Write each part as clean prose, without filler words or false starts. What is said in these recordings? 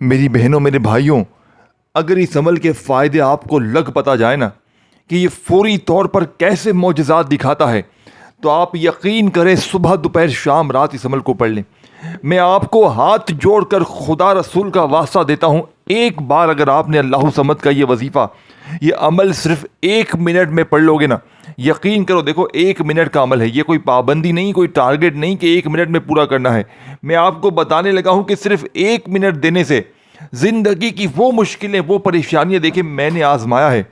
میری بہنوں میرے بھائیوں، اگر اس عمل کے فائدے آپ کو لگ پتہ جائے نا کہ یہ فوری طور پر کیسے معجزات دکھاتا ہے، تو آپ یقین کریں صبح دوپہر شام رات اس عمل کو پڑھ لیں۔ میں آپ کو ہاتھ جوڑ کر خدا رسول کا واسطہ دیتا ہوں، ایک بار اگر آپ نے اللہ صمد کا یہ وظیفہ، یہ عمل صرف 1 منٹ میں پڑھ لو گے نا، یقین کرو، دیکھو 1 منٹ کا عمل ہے، یہ کوئی پابندی نہیں، کوئی ٹارگٹ نہیں کہ 1 منٹ میں پورا کرنا ہے۔ میں آپ کو بتانے لگا ہوں کہ صرف 1 منٹ دینے سے زندگی کی وہ مشکلیں، وہ پریشانیاں، دیکھیں میں نے آزمایا ہے،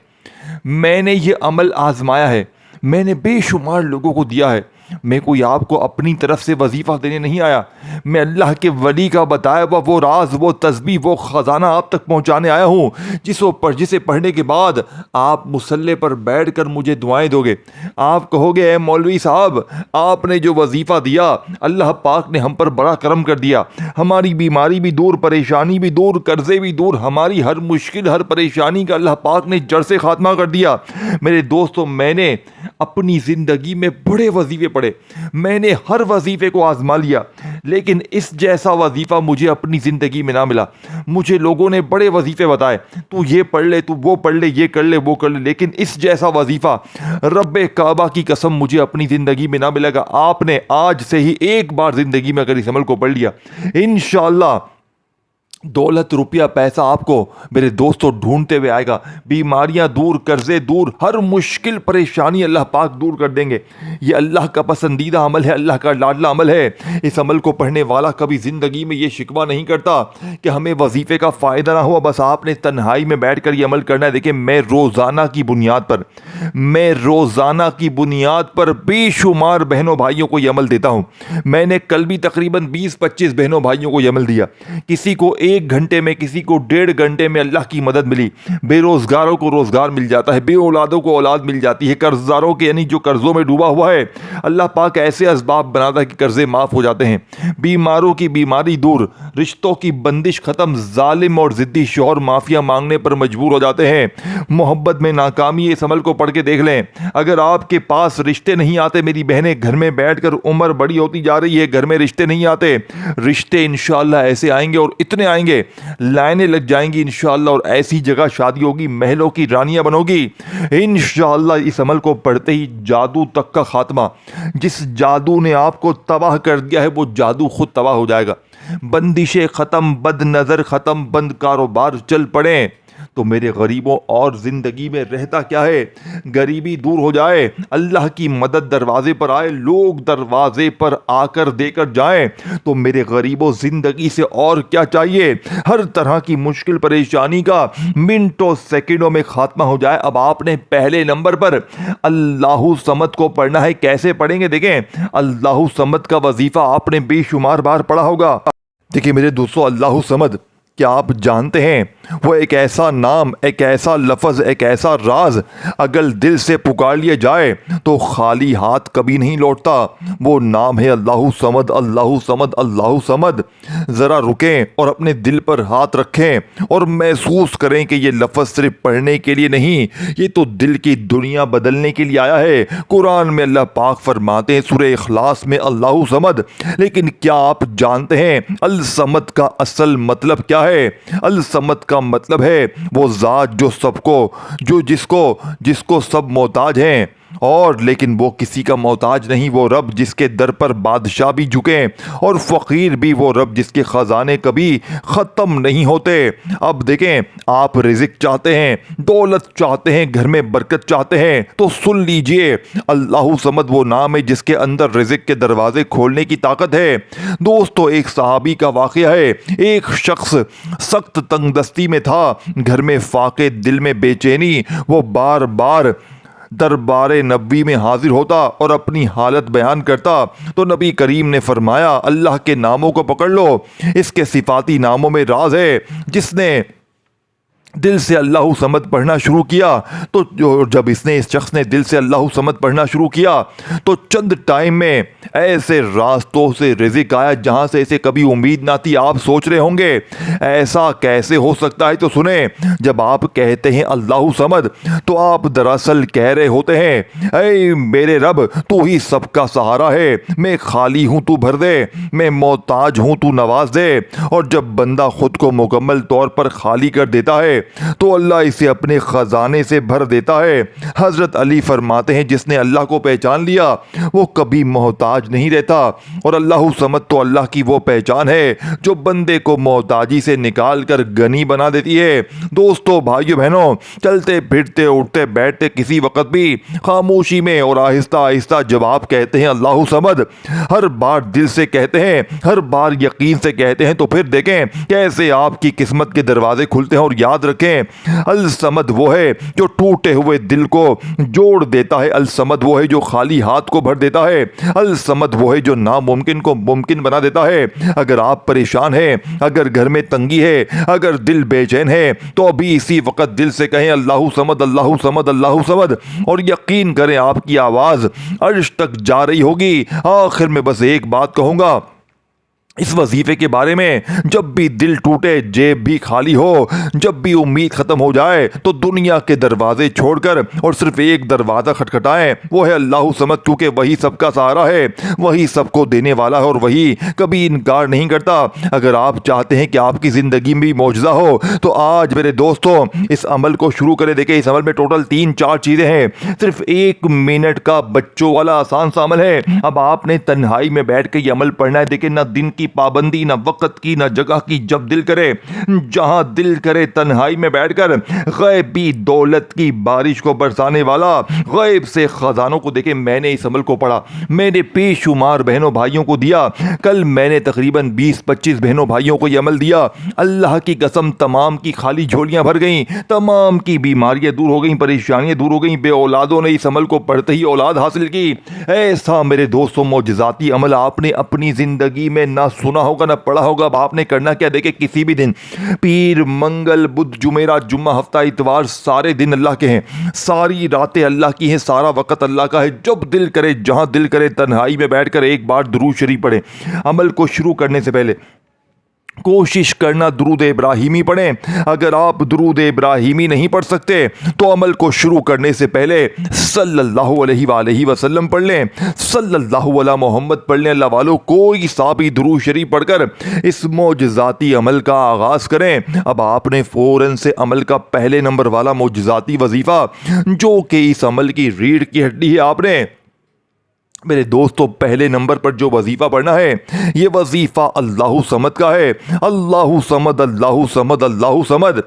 میں نے یہ عمل آزمایا ہے، میں نے بے شمار لوگوں کو دیا ہے۔ میں کوئی آپ کو اپنی طرف سے وظیفہ دینے نہیں آیا، میں اللہ کے ولی کا بتایا ہوا وہ راز، وہ تسبیح، وہ خزانہ آپ تک پہنچانے آیا ہوں جسے پڑھنے کے بعد آپ مصلی پر بیٹھ کر مجھے دعائیں دو گے۔ آپ کہو گے اے مولوی صاحب، آپ نے جو وظیفہ دیا، اللہ پاک نے ہم پر بڑا کرم کر دیا، ہماری بیماری بھی دور، پریشانی بھی دور، قرضے بھی دور، ہماری ہر مشکل، ہر پریشانی کا اللہ پاک نے جڑ سے خاتمہ کر دیا۔ میرے دوستو، میں نے اپنی زندگی میں بڑے وظیفے پڑھے، میں نے ہر وظیفے کو آزما لیا، لیکن اس جیسا وظیفہ مجھے اپنی زندگی میں نہ ملا۔ مجھے لوگوں نے بڑے وظیفے بتائے، تو یہ پڑھ لے، تو وہ پڑھ لے، یہ کر لے، وہ کر لے، لیکن اس جیسا وظیفہ رب کعبہ کی قسم مجھے اپنی زندگی میں نہ ملے گا۔ آپ نے آج سے ہی ایک بار زندگی میں اگر اس عمل کو پڑھ لیا، انشاءاللہ دولت، روپیہ، پیسہ آپ کو میرے دوستوں ڈھونڈتے ہوئے آئے گا، بیماریاں دور، قرضے دور، ہر مشکل پریشانی اللہ پاک دور کر دیں گے۔ یہ اللہ کا پسندیدہ عمل ہے، اللہ کا لاڈلا عمل ہے۔ اس عمل کو پڑھنے والا کبھی زندگی میں یہ شکوہ نہیں کرتا کہ ہمیں وظیفے کا فائدہ نہ ہوا، بس آپ نے تنہائی میں بیٹھ کر یہ عمل کرنا ہے۔ دیکھیں، میں روزانہ کی بنیاد پر بے شمار بہنوں بھائیوں کو یہ عمل دیتا ہوں۔ میں نے کل بھی تقریباً 20-25 بہنوں بھائیوں کو یہ عمل دیا، کسی کو 1 گھنٹے میں، کسی کو 1.5 گھنٹے میں اللہ کی مدد ملی، بے روزگاروں کو روزگار مل جاتا ہے، بے اولادوں کو اولاد مل جاتی ہے، قرض داروں کے یعنی جو قرضوں میں ڈوبا ہوا ہے، اللہ پاک ایسے اسباب بناتا ہے کہ قرضے معاف ہو جاتے ہیں، بیماروں کی بیماری دور، رشتوں کی بندش ختم، ظالم اور ضدی شوہر معافیا مانگنے پر مجبور ہو جاتے ہیں، محبت میں ناکامی۔ اس عمل کو پڑھ کے دیکھ لیں۔ اگر آپ کے پاس رشتے نہیں آتے، میری بہنیں، گھر میں بیٹھ کر عمر بڑی ہوتی جا رہی ہے، گھر میں رشتے نہیں آتے، رشتے انشاءاللہ ایسے آئیں گے اور اتنے آئیں گے، لائنیں لگ جائیں گی انشاءاللہ، اور ایسی جگہ شادی ہوگی، محلوں کی رانیاں بنو گی انشاءاللہ۔ اس عمل کو پڑھتے ہی جادو تک کا خاتمہ، جس جادو نے آپ کو تباہ کر دیا ہے وہ جادو خود تباہ ہو جائے گا، بندشیں ختم، بد نظر ختم، بند کاروبار چل پڑیں۔ تو میرے غریبوں، اور زندگی میں رہتا کیا ہے؟ غریبی دور ہو جائے، اللہ کی مدد دروازے پر آئے، لوگ دروازے پر آ کر دے کر جائیں، تو میرے غریبوں زندگی سے اور کیا چاہیے؟ ہر طرح کی مشکل پریشانی کا منٹوں سیکنڈوں میں خاتمہ ہو جائے۔ اب آپ نے پہلے نمبر پر اللہ صمد کو پڑھنا ہے۔ کیسے پڑھیں گے؟ دیکھیں، اللہ صمد کا وظیفہ آپ نے بے شمار بار پڑھا ہوگا۔ دیکھیں میرے دوستو، اللہ صمد، کیا آپ جانتے ہیں وہ ایک ایسا نام، ایک ایسا لفظ، ایک ایسا راز، اگر دل سے پکار لیا جائے تو خالی ہاتھ کبھی نہیں لوٹتا۔ وہ نام ہے اللہ صمد، اللہ صمد، اللہ صمد۔ ذرا رکیں اور اپنے دل پر ہاتھ رکھیں اور محسوس کریں کہ یہ لفظ صرف پڑھنے کے لیے نہیں، یہ تو دل کی دنیا بدلنے کے لیے آیا ہے۔ قرآن میں اللہ پاک فرماتے ہیں سورہ اخلاص میں اللہ صمد، لیکن کیا آپ جانتے ہیں الصمد کا اصل مطلب کیا ہے؟ الصمد کا مطلب ہے وہ ذات جو سب کو، جس کو سب محتاج ہیں، اور لیکن وہ کسی کا محتاج نہیں، وہ رب جس کے در پر بادشاہ بھی جھکیں اور فقیر بھی، وہ رب جس کے خزانے کبھی ختم نہیں ہوتے۔ اب دیکھیں، آپ رزق چاہتے ہیں، دولت چاہتے ہیں، گھر میں برکت چاہتے ہیں، تو سن لیجئے، اللہ صمد وہ نام ہے جس کے اندر رزق کے دروازے کھولنے کی طاقت ہے۔ دوستو، ایک صحابی کا واقعہ ہے، ایک شخص سخت تنگ دستی میں تھا، گھر میں فاقے، دل میں بے چینی، وہ بار بار دربار نبی میں حاضر ہوتا اور اپنی حالت بیان کرتا، تو نبی کریم نے فرمایا اللہ کے ناموں کو پکڑ لو، اس کے صفاتی ناموں میں راز ہے، جس نے دل سے اللہ سمد پڑھنا شروع کیا تو جب اس شخص نے دل سے اللہ سمد پڑھنا شروع کیا تو چند ٹائم میں ایسے راستوں سے رزق آیا جہاں سے اسے کبھی امید نہ تھی۔ آپ سوچ رہے ہوں گے ایسا کیسے ہو سکتا ہے، تو سنیں، جب آپ کہتے ہیں اللہ سمد تو آپ دراصل کہہ رہے ہوتے ہیں اے میرے رب تو ہی سب کا سہارا ہے، میں خالی ہوں تو بھر دے، میں محتاج ہوں تو نواز دے۔ اور جب بندہ خود کو مکمل طور پر خالی کر دیتا ہے تو اللہ اسے اپنے خزانے سے بھر دیتا ہے۔ حضرت علی فرماتے ہیں جس نے اللہ کو پہچان لیا وہ کبھی محتاج نہیں رہتا، اور اللہ سمد تو اللہ کی وہ پہچان ہے جو بندے کو محتاجی سے نکال کر غنی بنا دیتی ہے۔ دوستو، بھائیو، بہنوں، چلتے پھرتے اٹھتے بیٹھتے کسی وقت بھی خاموشی میں اور آہستہ آہستہ جب آپ کہتے ہیں اللہ سمد، ہر بار دل سے کہتے ہیں، ہر بار یقین سے کہتے ہیں، تو پھر دیکھیں کیسے آپ کی قسمت کے دروازے کھلتے ہیں۔ اور یاد رکھیں الصمد وہ ہے جو ٹوٹے ہوئے دل کو جوڑ دیتا ہے، الصمد وہ ہے جو خالی ہاتھ کو بھر دیتا ہے، الصمد وہ ہے جو ناممکن کو ممکن بنا دیتا ہے۔ اگر آپ پریشان ہیں، اگر گھر میں تنگی ہے، اگر دل بے چین ہے، تو ابھی اسی وقت دل سے کہیں اللہ سمد اللہ سمد اللہ سمد، اور یقین کریں آپ کی آواز عرش تک جا رہی ہوگی۔ آخر میں بس ایک بات کہوں گا اس وظیفے کے بارے میں، جب بھی دل ٹوٹے، جیب بھی خالی ہو، جب بھی امید ختم ہو جائے، تو دنیا کے دروازے چھوڑ کر اور صرف ایک دروازہ کھٹکھٹائیں، وہ ہے اللہ سمد، کیونکہ وہی سب کا سہارا ہے، وہی سب کو دینے والا ہے، اور وہی کبھی انکار نہیں کرتا۔ اگر آپ چاہتے ہیں کہ آپ کی زندگی میں بھی معجزہ ہو تو آج میرے دوستوں اس عمل کو شروع کریں۔ دیکھیں اس عمل میں ٹوٹل 3-4 چیزیں ہیں، صرف 1 منٹ کا بچوں والا آسان سا عمل ہے۔ اب آپ نے تنہائی میں بیٹھ کے یہ عمل پڑھنا ہے۔ دیکھیں نہ دن کی پابندی، نہ وقت کی، نہ جگہ کی، جب دل کرے، جہاں دل کرے، تنہائی میں بیٹھ کر غیبی دولت کی بارش کو برسانے والا، غیب سے خزانوں کو۔ دیکھیں میں نے اس عمل کو پڑھا، میں نے بے شمار بہنوں بھائیوں کو دیا، کل میں نے تقریباً 20-25 بہنوں بھائیوں کو یہ عمل دیا۔ اللہ کی قسم تمام کی خالی جھولیاں بھر گئیں، تمام کی بیماریاں دور ہو گئیں، پریشانیاں دور ہو گئیں، بے اولادوں نے اس عمل کو پڑھتے ہی اولاد حاصل کی۔ ایسا میرے دوستوں معجزاتی عمل آپ نے اپنی زندگی میں نہ سنا ہوگا نہ پڑھا ہوگا۔ اب آپ نے کرنا کیا؟ دیکھیں کسی بھی دن، پیر، منگل، بدھ، جمعرات، جمعہ، ہفتہ، اتوار، سارے دن اللہ کے ہیں، ساری راتیں اللہ کی ہیں، سارا وقت اللہ کا ہے۔ جب دل کرے، جہاں دل کرے، تنہائی میں بیٹھ کر ایک بار درود شریف پڑھیں۔ عمل کو شروع کرنے سے پہلے کوشش کرنا درود ابراہیمی پڑھیں۔ اگر آپ درود ابراہیمی نہیں پڑھ سکتے تو عمل کو شروع کرنے سے پہلے صلی اللہ علیہ وآلہ وسلم پڑھ لیں، صلی اللہ علی محمد پڑھ لیں۔ اللہ والوں کوئی سا بھی درود شریف پڑھ کر اس معجزاتی عمل کا آغاز کریں۔ اب آپ نے فوراً سے عمل کا پہلے نمبر والا معجزاتی وظیفہ جو کہ اس عمل کی ریڑھ کی ہڈی ہے، آپ نے میرے دوستوں پہلے نمبر پر جو وظیفہ پڑھنا ہے یہ وظیفہ اللہ سمد کا ہے۔ اللہ سمد اللہ سمد اللہ سمد۔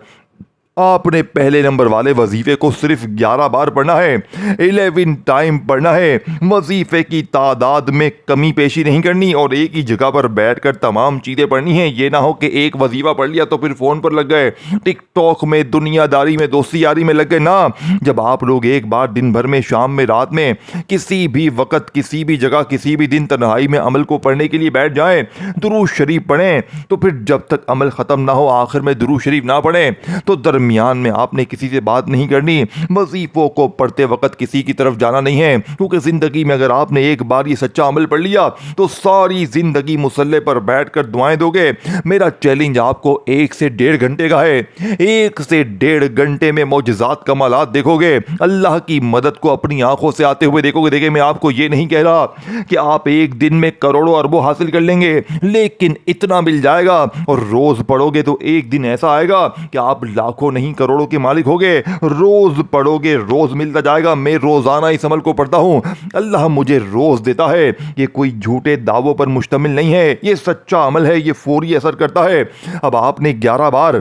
آپ نے پہلے نمبر والے وظیفے کو صرف 11 بار پڑھنا ہے، 11 ٹائم پڑھنا ہے۔ وظیفے کی تعداد میں کمی پیشی نہیں کرنی اور ایک ہی جگہ پر بیٹھ کر تمام چیزیں پڑھنی ہیں۔ یہ نہ ہو کہ ایک وظیفہ پڑھ لیا تو پھر فون پر لگ گئے، ٹک ٹاک میں، دنیا داری میں، دوستی یاری میں لگ گئے۔ نہ، جب آپ لوگ ایک بار دن بھر میں، شام میں، رات میں، کسی بھی وقت، کسی بھی جگہ، کسی بھی دن تنہائی میں عمل کو پڑھنے کے لیے بیٹھ جائیں، درود شریف پڑھیں، تو پھر جب تک عمل ختم نہ ہو، آخر میں درود شریف نہ پڑھیں تو درمیان میں آپ نے کسی سے بات نہیں کرنی۔ وظیفوں کو پڑھتے وقت کسی کی طرف جانا نہیں ہے، کیونکہ زندگی میں اگر آپ نے ایک بار یہ سچا عمل پڑھ لیا تو ساری زندگی مصلی پر بیٹھ کر دعائیں دو گے۔ میرا چیلنج آپ کو 1 سے 1.5 گھنٹے کا ہے، 1 سے 1.5 گھنٹے میں معجزات کمالات دیکھو گے، اللہ کی مدد کو اپنی آنکھوں سے آتے ہوئے دیکھو گے۔ دیکھیں میں آپ کو یہ نہیں کہہ رہا کہ آپ ایک دن میں کروڑوں اربوں حاصل کر لیں گے، لیکن اتنا مل جائے گا، اور روز پڑھو گے تو ایک دن ایسا آئے گا کہ آپ لاکھوں نہیں کروڑوں کے مالک ہوگے۔ روز پڑھو گے، روز ملتا جائے گا۔ میں روزانہ اس عمل کو پڑھتا ہوں، اللہ مجھے روز دیتا ہے۔ یہ کوئی جھوٹے دعووں پر مشتمل نہیں ہے، یہ سچا عمل ہے، یہ فوری اثر کرتا ہے۔ اب آپ نے 11 بار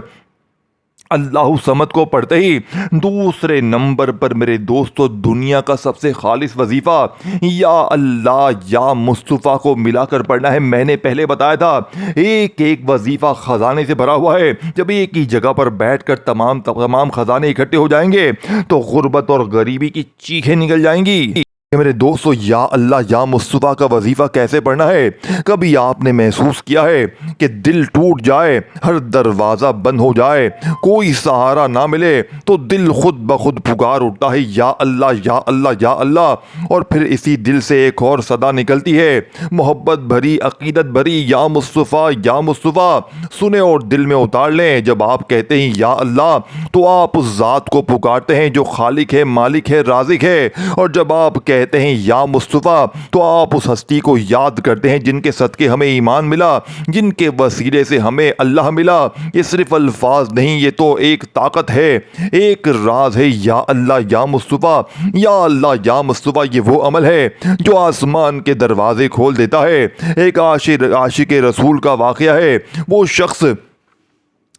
اللہ سمد کو پڑھتے ہی دوسرے نمبر پر میرے دوستو دنیا کا سب سے خالص وظیفہ یا اللہ یا مصطفیٰ کو ملا کر پڑھنا ہے۔ میں نے پہلے بتایا تھا ایک ایک وظیفہ خزانے سے بھرا ہوا ہے۔ جب ایک ہی جگہ پر بیٹھ کر تمام خزانے اکٹھے ہو جائیں گے تو غربت اور غریبی کی چیخیں نکل جائیں گی۔ کہ میرے دوستو یا اللہ یا مصطفیٰ کا وظیفہ کیسے پڑھنا ہے؟ کبھی آپ نے محسوس کیا ہے کہ دل ٹوٹ جائے، ہر دروازہ بند ہو جائے، کوئی سہارا نہ ملے تو دل خود بخود پکار اٹھتا ہے یا اللہ یا اللہ یا اللہ، اور پھر اسی دل سے ایک اور صدا نکلتی ہے محبت بھری، عقیدت بھری، یا مصطفیٰ یا مصطفیٰ سنیں اور دل میں اتار لیں۔ جب آپ کہتے ہیں یا اللہ تو آپ اس ذات کو پکارتے ہیں جو خالق ہے، مالک ہے، رازق ہے، اور جب آپ کہتے ہیں یا مصطفیٰ تو آپ اس ہستی کو یاد کرتے ہیں جن کے صدقے ہمیں ایمان ملا، جن کے وسیلے سے ہمیں اللہ ملا۔ یہ صرف الفاظ نہیں، یہ تو ایک طاقت ہے، ایک راز ہے۔ یا اللہ یا مصطفیٰ، یا اللہ یا مصطفیٰ یہ وہ عمل ہے جو آسمان کے دروازے کھول دیتا ہے۔ ایک عاشق رسول کا واقعہ ہے۔ وہ شخص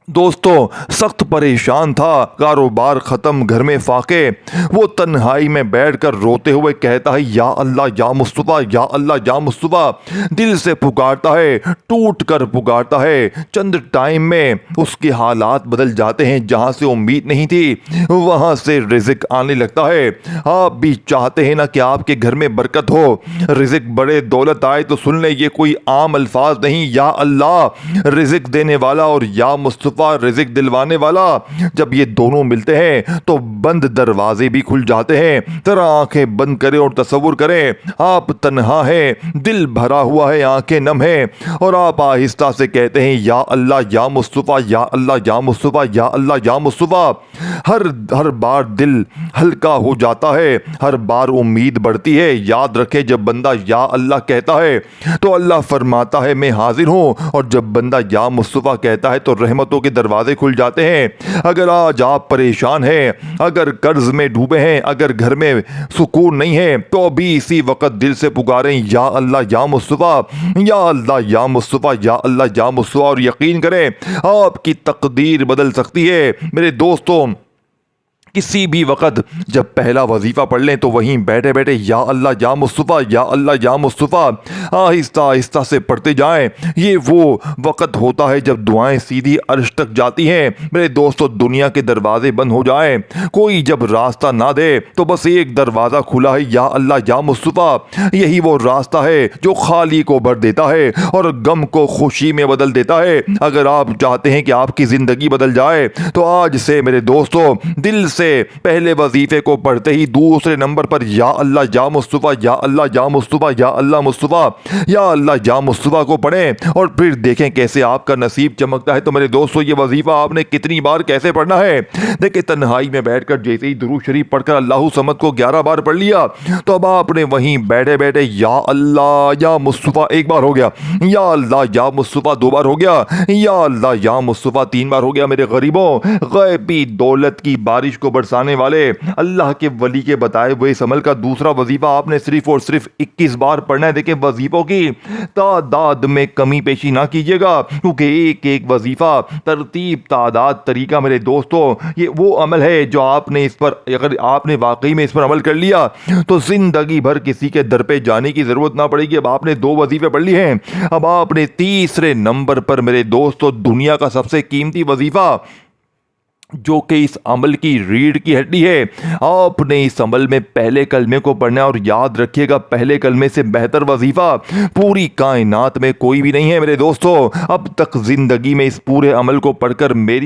دوستو سخت پریشان تھا، کاروبار ختم، گھر میں فاقے، وہ تنہائی میں بیٹھ کر روتے ہوئے کہتا ہے یا اللہ یا مصطفیٰ، یا اللہ یا مصطفیٰ، دل سے پکارتا ہے، ٹوٹ کر پکارتا ہے۔ چند ٹائم میں اس کے حالات بدل جاتے ہیں، جہاں سے امید نہیں تھی وہاں سے رزق آنے لگتا ہے۔ آپ بھی چاہتے ہیں نا کہ آپ کے گھر میں برکت ہو، رزق بڑے، دولت آئے، تو سن لیں یہ کوئی عام الفاظ نہیں۔ یا اللہ رزق دینے والا اور یا مصطفیٰ رزق دلوانے والا، جب یہ دونوں ملتے ہیں تو بند دروازے بھی کھل جاتے ہیں۔ ذرا آنکھیں بند کریں اور تصور کریں آپ تنہا ہیں، دل بھرا ہوا ہے، آنکھیں نم ہیں، اور آپ آہستہ سے کہتے ہیں یا اللہ یا مصطفیٰ، یا اللہ یا مصطفیٰ، یا اللہ یا مصطفیٰ۔ ہر بار دل ہلکا ہو جاتا ہے، ہر بار امید بڑھتی ہے۔ یاد رکھیں جب بندہ یا اللہ کہتا ہے تو اللہ فرماتا ہے میں حاضر ہوں، اور جب بندہ یا مصطفیٰ کہتا ہے تو رحمتوں کے دروازے کھل جاتے ہیں۔ اگر آج آپ پریشان ہیں، اگر قرض میں ڈوبے ہیں، اگر گھر میں سکون نہیں ہے، تو ابھی اسی وقت دل سے پکاریں یا اللہ یا مصطفیٰ، یا اللہ یا مصطفیٰ، یا اللہ یا مصطفیٰ، اور یقین کریں آپ کی تقدیر بدل سکتی ہے۔ میرے دوستوں کسی بھی وقت جب پہلا وظیفہ پڑھ لیں تو وہیں بیٹھے بیٹھے یا اللہ یا مصطفیٰ، یا اللہ یا مصطفیٰ آہستہ آہستہ سے پڑھتے جائیں۔ یہ وہ وقت ہوتا ہے جب دعائیں سیدھی عرش تک جاتی ہیں۔ میرے دوستو دنیا کے دروازے بند ہو جائیں، کوئی جب راستہ نہ دے تو بس ایک دروازہ کھلا ہے یا اللہ یا مصطفیٰ۔ یہی وہ راستہ ہے جو خالی کو بھر دیتا ہے اور غم کو خوشی میں بدل دیتا ہے۔ اگر آپ چاہتے ہیں کہ آپ کی زندگی بدل جائے تو آج سے میرے دوستو دل سے پہلے وظیفے کو پڑھتے ہی دوسرے نمبر پر یا اللہ یا مصطفیٰ، یا اللہ یا مصطفیٰ، یا اللہ مصطفیٰ، یا اللہ یا مصطفیٰ کو پڑھیں، اور پھر دیکھیں کیسے آپ کا نصیب چمکتا ہے۔ تو میرے دوستو یہ وظیفہ آپ نے کتنی بار کیسے پڑھنا ہے؟ دیکھیں تنہائی میں بیٹھ کر جیسے ہی درود شریف پڑھ کر اللہ صمد کو 11 بار پڑھ لیا تو اب آپ نے وہیں بیٹھے بیٹھے یا اللہ یا مصطفیٰ 1 بار ہو گیا، یا اللہ یا مصطفیٰ 2 بار ہو گیا، یا اللہ یا مصطفیٰ 3 بار ہو گیا۔ میرے غریبوں غیبی دولت کی بارش کو برسانے والے اللہ کے ولی کے بتائے ہوئے اس عمل کا دوسرا وظیفہ آپ نے صرف اور صرف 21 بار پڑھنا ہے۔ دیکھیں وظیفوں کی تعداد میں کمی پیشی نہ کیجیے گا، کیونکہ ایک ایک وظیفہ ترتیب، تعداد، طریقہ میرے دوستوں یہ وہ عمل ہے جو آپ نے اس پر، اگر آپ نے واقعی میں اس پر عمل کر لیا تو زندگی بھر کسی کے در پہ جانے کی ضرورت نہ پڑے گی۔ اب آپ نے 2 وظیفے پڑھ لیے ہیں، اب آپ نے تیسرے نمبر پر میرے دوستوں دنیا کا سب سے قیمتی وظیفہ جو کہ اس عمل کی ریڑھ کی ہڈی ہے، آپ نے اس عمل میں پہلے کلمے کو پڑھنا ہے۔ اور یاد رکھیے گا پہلے کلمے سے بہتر وظیفہ پوری کائنات میں کوئی بھی نہیں ہے۔ میرے دوستو اب تک زندگی میں اس پورے عمل کو پڑھ کر میں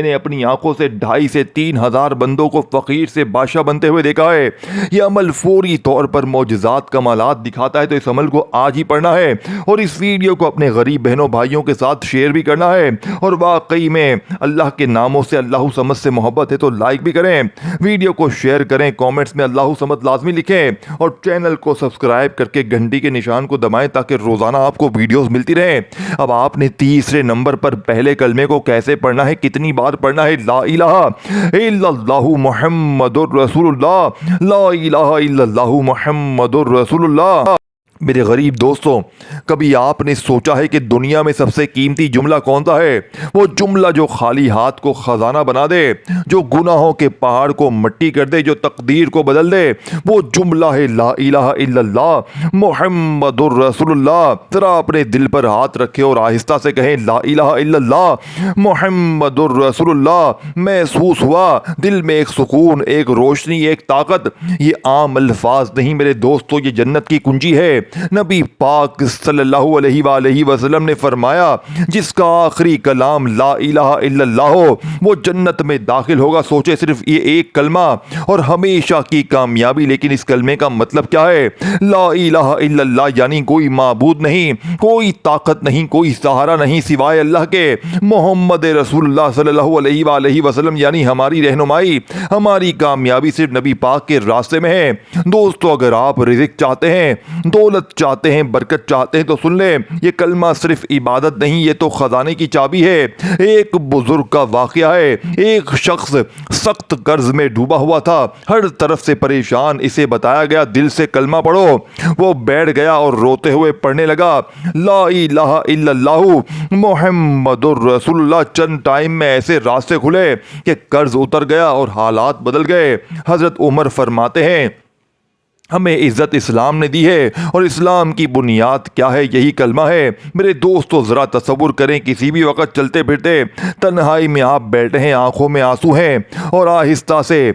نے اپنی آنکھوں سے 2,500 سے 3,000 بندوں کو فقیر سے بادشاہ بنتے ہوئے دیکھا ہے۔ یہ عمل فوری طور پر معجزات، کمالات دکھاتا ہے، تو اس عمل کو آج ہی پڑھنا ہے، اور اس ویڈیو کو اپنے غریب بہنوں بھائیوں کے ساتھ شیئر بھی کرنا ہے۔ اور واقعی میں اللہ کے ناموں سے اللہ صمد سے محبت ہے تو لائک بھی کریں، ویڈیو کو شیئر کریں، کامنٹس میں اللہ صمد لازمی لکھیں، اور چینل کو سبسکرائب کر کے گھنٹی کے نشان کو دبائیں تاکہ روزانہ آپ کو ویڈیوز ملتی رہیں۔ اب آپ نے تیسرے نمبر پر پہلے کلمے کو کیسے پڑھنا ہے، کتنی بار پڑھنا ہے؟ لا الہ الا اللہ محمد الرسول اللہ، لا الہ الا اللہ محمد الرسول اللہ۔ میرے غریب دوستوں، کبھی آپ نے سوچا ہے کہ دنیا میں سب سے قیمتی جملہ کون سا ہے؟ وہ جملہ جو خالی ہاتھ کو خزانہ بنا دے، جو گناہوں کے پہاڑ کو مٹی کر دے، جو تقدیر کو بدل دے، وہ جملہ ہے لا الہ الا اللہ محمد الرسول اللہ۔ ذرا اپنے دل پر ہاتھ رکھے اور آہستہ سے کہیں لا الہ الا اللہ محمد الرسول اللہ۔ محسوس ہوا دل میں ایک سکون، ایک روشنی، ایک طاقت۔ یہ عام الفاظ نہیں میرے دوستو، یہ جنت کی کنجی ہے۔ نبی پاک صلی اللہ علیہ وآلہ وسلم نے فرمایا جس کا آخری کلام لا الہ الا اللہ ہو وہ جنت میں داخل ہوگا۔ سوچے صرف یہ ایک کلمہ اور ہمیشہ کی کامیابی، لیکن اس کلمے کا مطلب کیا ہے؟ لا الہ الا اللہ یعنی کوئی معبود نہیں، کوئی طاقت نہیں، کوئی سہارا نہیں سوائے اللہ کے۔ محمد رسول اللہ صلی اللہ علیہ وآلہ وسلم یعنی ہماری رہنمائی، ہماری کامیابی صرف نبی پاک کے راستے میں ہے۔ دوستو، اگر آپ رزق چاہتے ہیں، دولت چاہتے ہیں، برکت چاہتے ہیں تو سن لیں، یہ کلمہ صرف عبادت نہیں، یہ تو خزانے کی چابی ہے۔ ایک بزرگ کا واقعہ ہے، ایک شخص سخت قرض میں ڈوبا ہوا تھا، ہر طرف سے پریشان۔ اسے بتایا گیا دل سے کلمہ پڑھو۔ وہ بیٹھ گیا اور روتے ہوئے پڑھنے لگا لا الہ الا اللہ محمد الرسول اللہ۔ چند ٹائم میں ایسے راستے کھلے کہ قرض اتر گیا اور حالات بدل گئے۔ حضرت عمر فرماتے ہیں ہمیں عزت اسلام نے دی ہے اور اسلام کی بنیاد کیا ہے؟ یہی کلمہ ہے۔ میرے دوستو، ذرا تصور کریں کسی بھی وقت چلتے پھرتے تنہائی میں آپ بیٹھے ہیں، آنکھوں میں آنسو ہیں اور آہستہ سے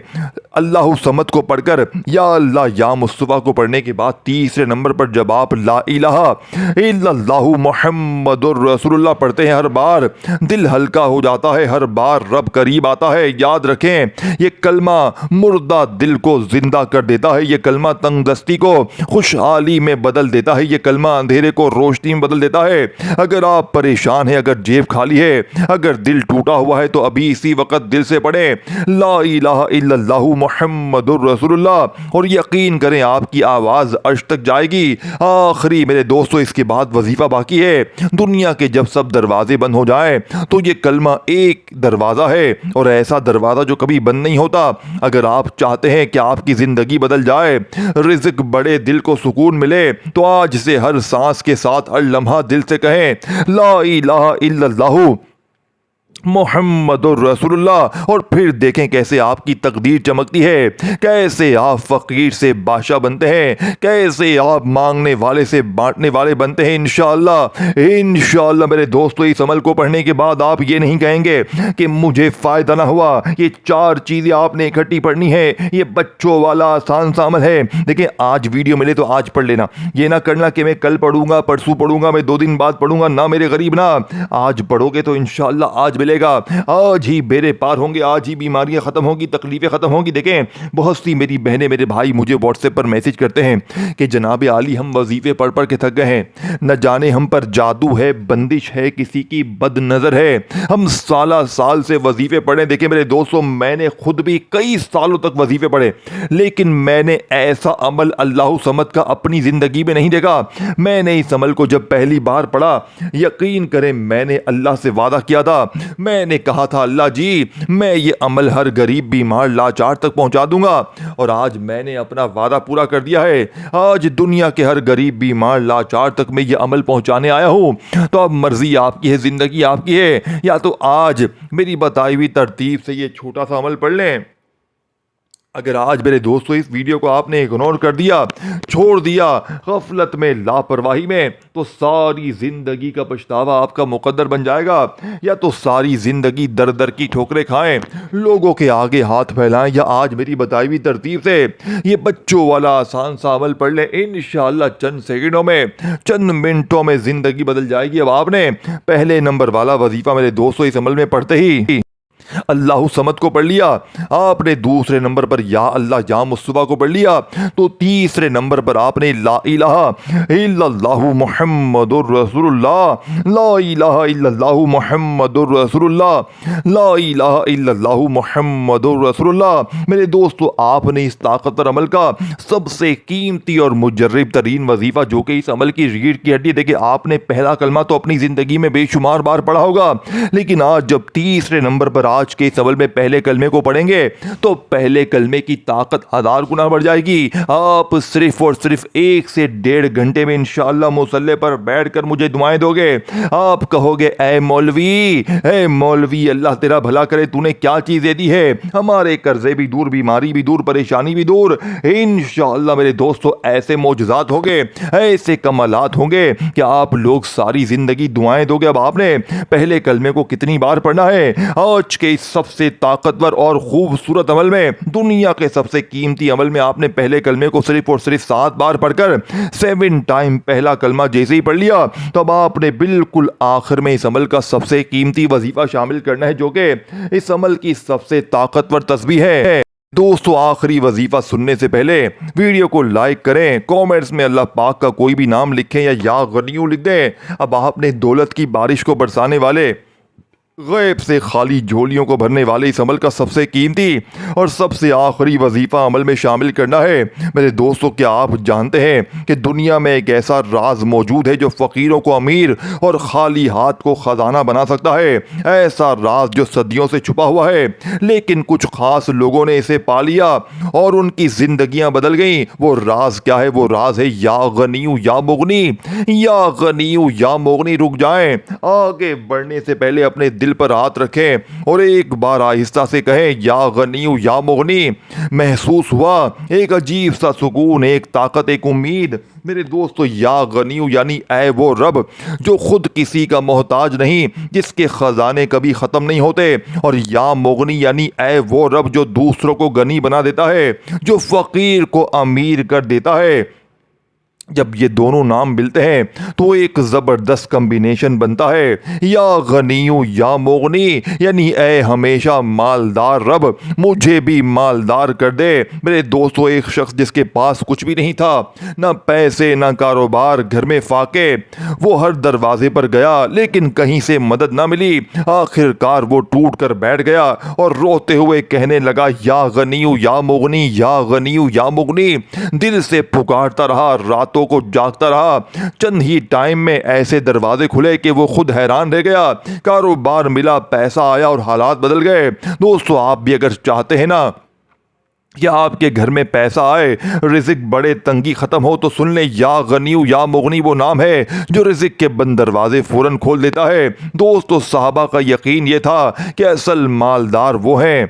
اللہ صمد کو پڑھ کر یا اللہ یا مصطفیٰ کو پڑھنے کے بعد تیسرے نمبر پر جب آپ لا الہ الا اللہ محمد الرسول اللہ پڑھتے ہیں، ہر بار دل ہلکا ہو جاتا ہے، ہر بار رب قریب آتا ہے۔ یاد رکھیں، یہ کلمہ مردہ دل کو زندہ کر دیتا ہے، یہ کلمہ تنگ دستی کو خوشحالی میں بدل دیتا ہے، یہ کلمہ اندھیرے کو روشنی میں بدل دیتا ہے۔ اگر آپ پریشان ہیں، اگر جیب خالی ہے، اگر دل ٹوٹا ہوا ہے تو ابھی اسی وقت دل سے پڑھیں لا الہ الا اللہ محمد الرسول اللہ اور یقین کریں آپ کی آواز عرش تک جائے گی۔ آخری میرے دوستو، اس کے بعد وظیفہ باقی ہے۔ دنیا کے جب سب دروازے بند ہو جائیں تو یہ کلمہ ایک دروازہ ہے اور ایسا دروازہ جو کبھی بند نہیں ہوتا۔ اگر آپ چاہتے ہیں کہ آپ کی زندگی بدل جائے، رزق بڑے، دل کو سکون ملے، تو آج سے ہر سانس کے ساتھ ہر لمحہ دل سے کہیں لا الہ الا اللہ محمد الرسول اللہ اور پھر دیکھیں کیسے آپ کی تقدیر چمکتی ہے، کیسے آپ فقیر سے بادشاہ بنتے ہیں، کیسے آپ مانگنے والے سے بانٹنے والے بنتے ہیں۔ انشاءاللہ میرے دوستو، اس عمل کو پڑھنے کے بعد آپ یہ نہیں کہیں گے کہ مجھے فائدہ نہ ہوا۔ یہ 4 چیزیں آپ نے اکٹھی پڑھنی ہے، یہ بچوں والا آسان سا عمل ہے۔ دیکھیں، آج ویڈیو ملے تو آج پڑھ لینا، یہ نہ کرنا کہ میں کل پڑھوں گا، پرسوں پڑھوں گا، میں 2 دن بعد پڑھوں گا، نہ میرے غریب نہ۔ آج پڑھو گے تو انشاءاللہ آج ملے گا، آج ہی بیڑے پار ہوں گے، آج ہی بیماریاں ختم ہوں گی، تکلیفیں ختم ہوں گی۔ دیکھیں، بہت سی میری بہنیں، میرے بھائی مجھے واٹس ایپ پر میسج کرتے ہیں کہ جناب عالی ہم وظیفے پڑھ پڑھ کے تھک گئے ہیں، نہ جانے ہم پر جادو ہے، بندش ہے، کسی کی بد نظر ہے، ہم سال سے وظیفے پڑھیں۔ دیکھیں میرے دوستوں، میں نے خود بھی کئی سالوں تک وظیفے پڑھے، لیکن میں نے ایسا عمل اللہ صمد کا اپنی زندگی میں نہیں دیکھا۔ میں نے اس عمل کو جب پہلی بار پڑھا، یقین کریں میں نے اللہ سے وعدہ کیا تھا، میں نے کہا تھا اللہ جی میں یہ عمل ہر غریب بیمار لاچار تک پہنچا دوں گا، اور آج میں نے اپنا وعدہ پورا کر دیا ہے۔ آج دنیا کے ہر غریب بیمار لاچار تک میں یہ عمل پہنچانے آیا ہوں۔ تو اب مرضی آپ کی ہے، زندگی آپ کی ہے، یا تو آج میری بتائی ہوئی ترتیب سے یہ چھوٹا سا عمل پڑھ لیں۔ اگر آج میرے دوستو اس ویڈیو کو آپ نے اگنور کر دیا، چھوڑ دیا غفلت میں، لاپرواہی میں، تو ساری زندگی کا پچھتاوا آپ کا مقدر بن جائے گا، یا تو ساری زندگی در در کی ٹھوکریں کھائیں، لوگوں کے آگے ہاتھ پھیلائیں، یا آج میری بتائی ہوئی ترتیب سے یہ بچوں والا آسان سا عمل پڑھ لیں۔ انشاءاللہ چند سیکنڈوں میں، چند منٹوں میں زندگی بدل جائے گی۔ اب آپ نے پہلے نمبر والا وظیفہ میرے دوستو اس عمل میں پڑھتے ہی اللہ صمد کو پڑھ لیا، آپ نے دوسرے نمبر پر یا اللہ یا مصطفیٰ کو پڑھ لیا، تو تیسرے نمبر پر آپ نے لا الہ الا اللہ محمد الرسول اللہ، لا الہ الا اللہ محمد الرسول اللہ، لا الہ الا اللہ محمد الرسول اللہ۔ میرے دوستو، آپ نے اس طاقتور عمل کا سب سے قیمتی اور مجرب ترین وظیفہ، جو کہ اس عمل کی ریڑھ کی ہڈی، دیکھیں آپ نے پہلا کلمہ تو اپنی زندگی میں بے شمار بار پڑھا ہوگا، لیکن آج جب تیسرے نمبر پر آج آج کے اس عمل میں پہلے کلمے کو پڑھیں گے تو پہلے کلمے کی طاقت 1000 گنا بڑھ جائے گی. آپ صرف اور صرف 1 سے 1.5 گھنٹے میں انشاءاللہ مصلی پر بیٹھ کر مجھے دعائیں دو گے. آپ کہو گے اے مولوی اللہ تیرا بھلا کرے, تو نے کیا چیزیں دی ہے, ہمارے قرضے بھی دور, بیماری بھی دور, پریشانی بھی دور. انشاءاللہ میرے دوستو ایسے معجزات ہوں گے, ایسے کمالات ہوں گے کہ آپ لوگ ساری زندگی دعائیں دو گے. اب آپ نے پہلے کلمے کو کتنی بار پڑھنا ہے؟ آج کے اس سب سے طاقتور اور خوبصورت عمل میں, دنیا کے سب سے قیمتی عمل میں آپ نے پہلے کلمے کو صرف اور صرف 7 بار پڑھ کر 7 ٹائم پہلا کلمہ جیسے ہی پڑھ لیا تو اب آپ نے بالکل آخر میں اس عمل کا سب سے قیمتی وظیفہ شامل کرنا ہے, جو کہ اس عمل کی سب سے طاقتور تسبیح ہے. دوستو آخری وظیفہ سننے سے پہلے ویڈیو کو لائک کریں, کومنٹس میں اللہ پاک کا کوئی بھی نام لکھیں یا غنیو لکھ دیں. اب آپ نے دولت کی بارش کو برسانے والے, غیب سے خالی جھولیوں کو بھرنے والے اس عمل کا سب سے قیمتی اور سب سے آخری وظیفہ عمل میں شامل کرنا ہے. میرے دوستو کیا آپ جانتے ہیں کہ دنیا میں ایک ایسا راز موجود ہے جو فقیروں کو امیر اور خالی ہاتھ کو خزانہ بنا سکتا ہے؟ ایسا راز جو صدیوں سے چھپا ہوا ہے لیکن کچھ خاص لوگوں نے اسے پا لیا اور ان کی زندگیاں بدل گئیں. وہ راز کیا ہے؟ وہ راز ہے یا غنیو یا مغنی. یا غنیو یا مغنی. رک جائیں, آگے بڑھنے سے پہلے اپنے دل پر ہاتھ رکھیں اور ایک بار آہستہ سے کہیں یا غنیو یا مغنی. محسوس ہوا ایک عجیب سا سکون, ایک طاقت, ایک امید. میرے دوستو یا غنیو یعنی اے وہ رب جو خود کسی کا محتاج نہیں, جس کے خزانے کبھی ختم نہیں ہوتے, اور یا مغنی یعنی اے وہ رب جو دوسروں کو غنی بنا دیتا ہے, جو فقیر کو امیر کر دیتا ہے. جب یہ دونوں نام ملتے ہیں تو ایک زبردست کمبینیشن بنتا ہے. یا غنیو یا مغنی یعنی اے ہمیشہ مالدار رب مجھے بھی مالدار کر دے. میرے دوستو ایک شخص جس کے پاس کچھ بھی نہیں تھا, نہ پیسے نہ کاروبار, گھر میں فاقے, وہ ہر دروازے پر گیا لیکن کہیں سے مدد نہ ملی. آخر کار وہ ٹوٹ کر بیٹھ گیا اور روتے ہوئے کہنے لگا یا غنیو یا مغنی, یا غنیو یا مغنی. دل سے پکارتا رہا, راتوں کو جاگتا رہا. چند ہی ٹائم میں ایسے دروازے کھلے کہ وہ خود حیران رہ گیا. کاروبار ملا, پیسہ آیا اور حالات بدل گئے. دوستو آپ بھی اگر چاہتے ہیں نا کہ آپ کے گھر میں پیسہ آئے, رزق بڑے, تنگی ختم ہو, تو سن لیں یا غنیو یا مغنی وہ نام ہے جو رزق کے بند دروازے فوراً کھول دیتا ہے. دوستو صحابہ کا یقین یہ تھا کہ اصل مالدار وہ ہیں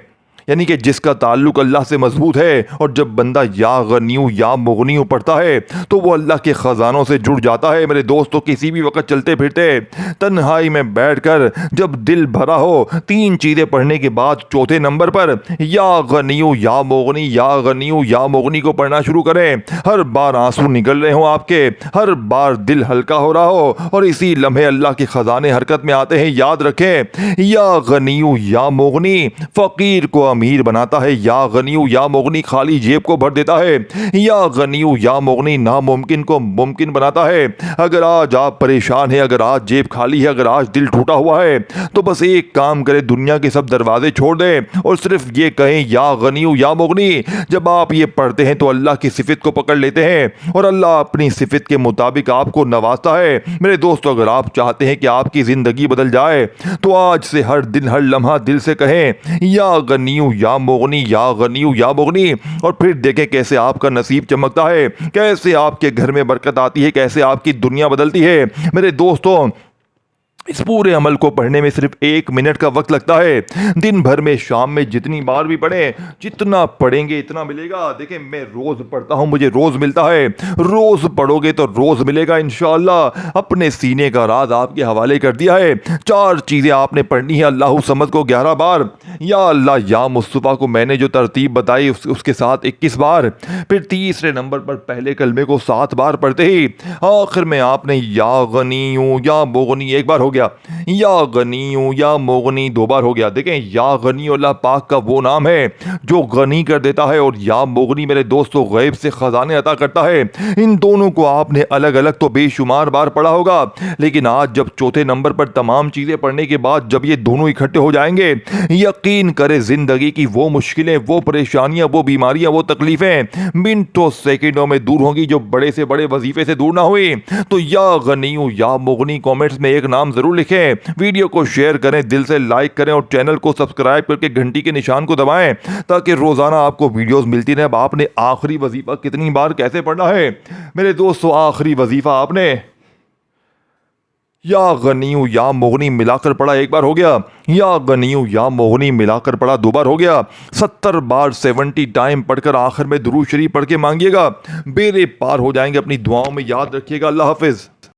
یعنی کہ جس کا تعلق اللہ سے مضبوط ہے, اور جب بندہ یا غنیو یا مغنیو پڑھتا ہے تو وہ اللہ کے خزانوں سے جڑ جاتا ہے. میرے دوستو کسی بھی وقت چلتے پھرتے تنہائی میں بیٹھ کر جب دل بھرا ہو, 3 چیزیں پڑھنے کے بعد چوتھے نمبر پر یا غنیو یا مغنی, یا غنیو یا مغنی کو پڑھنا شروع کریں. ہر بار آنسو نکل رہے ہوں آپ کے, ہر بار دل ہلکا ہو رہا ہو, اور اسی لمحے اللہ کے خزانے حرکت میں آتے ہیں. یاد رکھیں یا غنیو یا مغنی فقیر کو امیر بناتا ہے, یا غنیو یا مغنی خالی جیب کو بھر دیتا ہے, یا غنیو یا مغنی ناممکن کو ممکن بناتا ہے. اگر آج آپ پریشان ہیں, اگر آج جیب خالی ہے, اگر آج دل ٹوٹا ہوا ہے, تو بس ایک کام کرے, دنیا کے سب دروازے چھوڑ دیں اور صرف یہ کہیں یا غنیو یا مغنی. جب آپ یہ پڑھتے ہیں تو اللہ کی صفت کو پکڑ لیتے ہیں اور اللہ اپنی صفت کے مطابق آپ کو نوازتا ہے. میرے دوستو اگر آپ چاہتے ہیں کہ آپ کی زندگی بدل جائے تو آج سے ہر دن ہر لمحہ دل سے کہیں یا غنیو یا مغنی, یا غنیو یا مغنی, اور پھر دیکھیں کیسے آپ کا نصیب چمکتا ہے, کیسے آپ کے گھر میں برکت آتی ہے, کیسے آپ کی دنیا بدلتی ہے. میرے دوستوں اس پورے عمل کو پڑھنے میں صرف 1 منٹ کا وقت لگتا ہے. دن بھر میں شام میں جتنی بار بھی پڑھیں, جتنا پڑھیں گے اتنا ملے گا. دیکھیں میں روز پڑھتا ہوں, مجھے روز ملتا ہے. روز پڑھو گے تو روز ملے گا انشاءاللہ. اپنے سینے کا راز آپ کے حوالے کر دیا ہے. 4 چیزیں آپ نے پڑھنی ہے. اللہ سمد کو 11 بار, یا اللہ یا مصطفیٰ کو میں نے جو ترتیب بتائی اس کے ساتھ 21 بار, پھر تیسرے نمبر پر پہلے کلمے کو 7 بار پڑھتے ہی آخر میں آپ نے یا غنیو یا مغنی 1 بار ہو گیا, یا غنیو یا مغنی 2 بار ہو گیا. دیکھیں یا غنی اللہ پاک کا وہ نام ہے جو غنی کر دیتا ہے, اور یا مغنی میرے دوستو غیب سے خزانے عطا کرتا ہے. ان دونوں کو آپ نے الگ الگ تو بے شمار بار پڑھا ہوگا, لیکن آج جب چوتھے نمبر پر تمام چیزیں پڑھنے کے بعد جب یہ دونوں اکٹھے ہو جائیں گے, یقین کرے زندگی کی وہ مشکلیں, وہ پریشانیاں, وہ بیماریاں, وہ تکلیفیں منٹوں سیکنڈوں میں دور ہوں گی جو بڑے سے بڑے وظیفے سے دور نہ ہوئی. تو یا غنیو یا مغنی کومنٹس میں ایک نام ضرور ضرور لکھیں, ویڈیو کو شیئر کریں, دل سے لائک کریں اور چینل کو سبسکرائب کر کے گھنٹی کے نشان کو دبائیں تاکہ روزانہ آپ کو ویڈیوز ملتی رہیں. اب آپ نے آخری وظیفہ کتنی بار کیسے پڑھنا ہے میرے دوستو؟ آخری وظیفہ آپ نے یا غنیو یا مغنی ملا کر پڑھا ایک بار ہو گیا, یا غنیو یا مغنی ملا کر پڑھا 2 بار ہو گیا. 70 بار 70 ٹائم پڑھ کر آخر میں درود شریف پڑھ کے مانگیے گا, بیڑے پار ہو جائیں گے. اپنی دعاؤں میں یاد رکھیے گا. اللہ حافظ.